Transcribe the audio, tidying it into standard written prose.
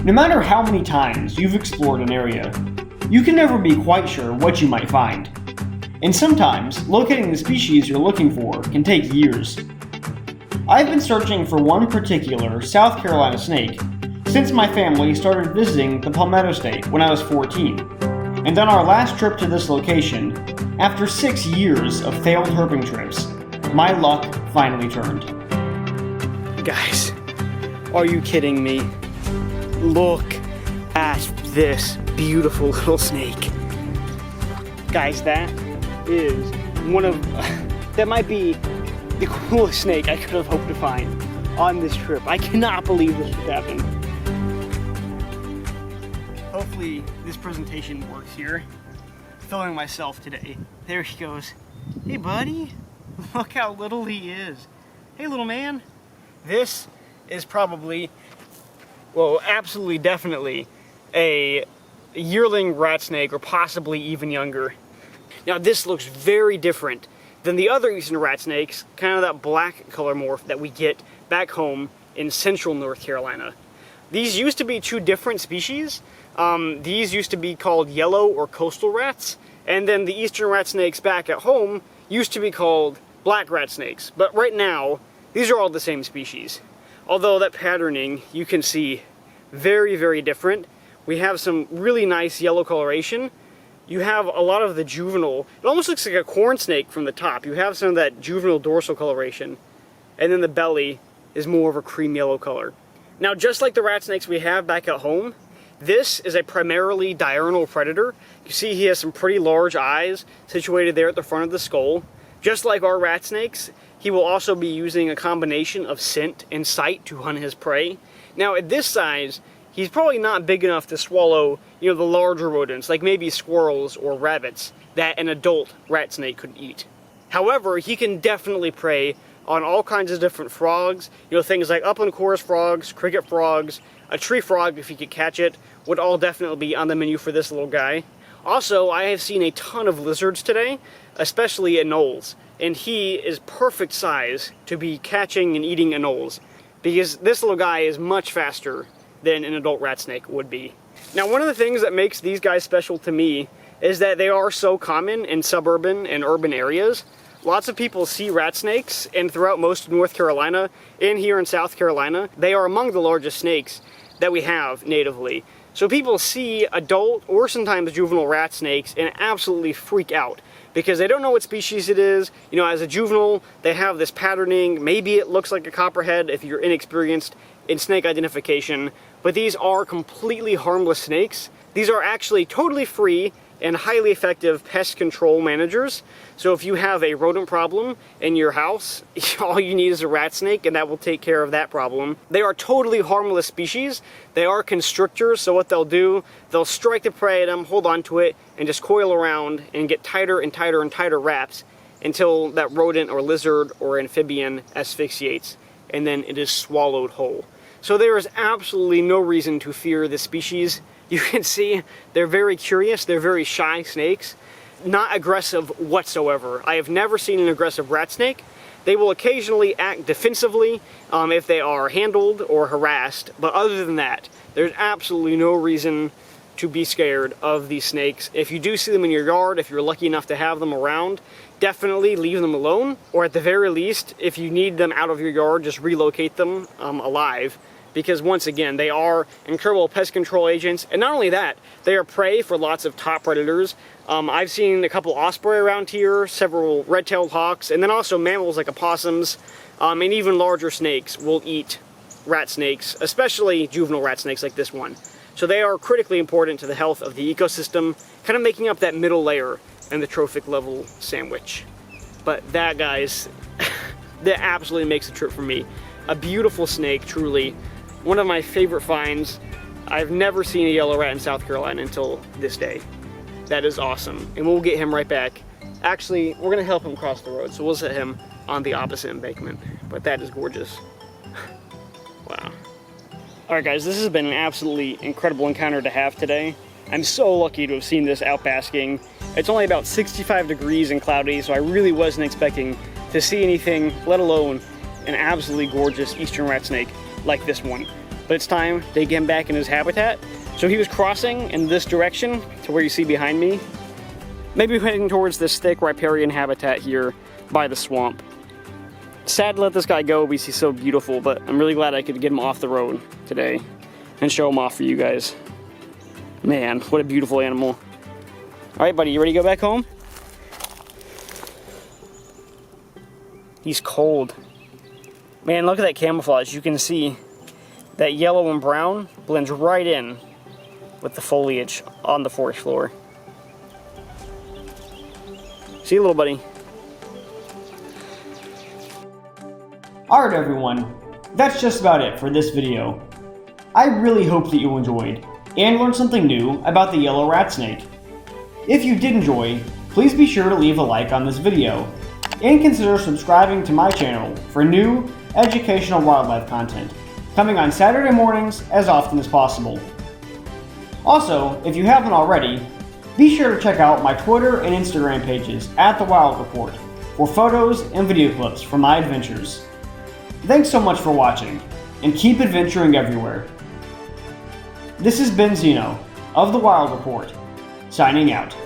No matter how many times you've explored an area, you can never be quite sure what you might find. And sometimes, locating the species you're looking for can take years. I've been searching for one particular South Carolina snake since my family started visiting the Palmetto State when I was 14. And on our last trip to this location, after 6 years of failed herping trips, my luck finally turned. Guys, are you kidding me? Look at this beautiful little snake. Guys, that is that might be the coolest snake I could have hoped to find on this trip. I cannot believe this would happen. Hopefully this presentation works here. Filming myself today. There he goes. Hey buddy, look how little he is. Hey little man. This is probably, well, absolutely definitely a yearling rat snake, or possibly even younger. Now this looks very different than the other eastern rat snakes, kind of that black color morph that we get back home in central North Carolina. These used to be two different species. These used to be called yellow or coastal rats, and then the eastern rat snakes back at home used to be called black rat snakes. But right now, these are all the same species. Although that patterning, you can see, very, very different. We have some really nice yellow coloration. You have a lot of the juvenile, it almost looks like a corn snake from the top. You have some of that juvenile dorsal coloration, and then the belly is more of a cream yellow color. Now, just like the rat snakes we have back at home, this is a primarily diurnal predator. You see he has some pretty large eyes situated there at the front of the skull. Just like our rat snakes, he will also be using a combination of scent and sight to hunt his prey. Now, at this size, he's probably not big enough to swallow, the larger rodents, like maybe squirrels or rabbits, that an adult rat snake could eat. However, he can definitely prey on all kinds of different frogs, things like upland chorus frogs, cricket frogs, a tree frog, if you could catch it, would all definitely be on the menu for this little guy. Also, I have seen a ton of lizards today, especially anoles, and he is perfect size to be catching and eating anoles, because this little guy is much faster than an adult rat snake would be. Now, one of the things that makes these guys special to me is that they are so common in suburban and urban areas. Lots of people see rat snakes, and throughout most of North Carolina and here in South Carolina, they are among the largest snakes that we have natively. So people see adult or sometimes juvenile rat snakes and absolutely freak out because they don't know what species it is. As a juvenile, they have this patterning. Maybe it looks like a copperhead if you're inexperienced in snake identification, but these are completely harmless snakes. These are actually totally free and highly effective pest control managers. So if you have a rodent problem in your house, all you need is a rat snake and that will take care of that problem. They are totally harmless species. They are constrictors, so what they'll do, they'll strike the prey at them, hold on to it, and just coil around and get tighter and tighter and tighter wraps until that rodent or lizard or amphibian asphyxiates, and then it is swallowed whole. So there is absolutely no reason to fear this species. You can see they're very curious, they're very shy snakes, not aggressive whatsoever. I have never seen an aggressive rat snake. They will occasionally act defensively if they are handled or harassed, but other than that, there's absolutely no reason to be scared of these snakes. If you do see them in your yard, if you're lucky enough to have them around, definitely leave them alone, or at the very least, if you need them out of your yard, just relocate them alive. Because once again, they are incredible pest control agents, and not only that, they are prey for lots of top predators. I've seen a couple osprey around here, several red-tailed hawks, and then also mammals like opossums, and even larger snakes will eat rat snakes, especially juvenile rat snakes like this one. So they are critically important to the health of the ecosystem, kind of making up that middle layer in the trophic level sandwich. But that, guys, that absolutely makes the trip for me. A beautiful snake, truly. One of my favorite finds. I've never seen a yellow rat in South Carolina until this day. That is awesome. And we'll get him right back. Actually, we're gonna help him cross the road, so we'll set him on the opposite embankment. But that is gorgeous. Wow. Alright guys, this has been an absolutely incredible encounter to have today. I'm so lucky to have seen this out basking. It's only about 65 degrees and cloudy, so I really wasn't expecting to see anything, let alone an absolutely gorgeous eastern rat snake like this one. but it's time to get him back in his habitat. So he was crossing in this direction to where you see behind me, maybe heading towards this thick riparian habitat here by the swamp. Sad to let this guy go because he's so beautiful, but I'm really glad I could get him off the road today and show him off for you guys. Man, what a beautiful animal. All right, buddy, you ready to go back home? He's cold. Man, look at that camouflage. You can see that yellow and brown blends right in with the foliage on the forest floor. See you, little buddy. Alright everyone, that's just about it for this video. I really hope that you enjoyed and learned something new about the yellow rat snake. If you did enjoy, please be sure to leave a like on this video and consider subscribing to my channel for new educational wildlife content coming on Saturday mornings as often as possible. Also, if you haven't already, be sure to check out my Twitter and Instagram pages at The Wild Report for photos and video clips from my adventures. Thanks so much for watching, and keep adventuring everywhere. This has been Zeno of The Wild Report, signing out.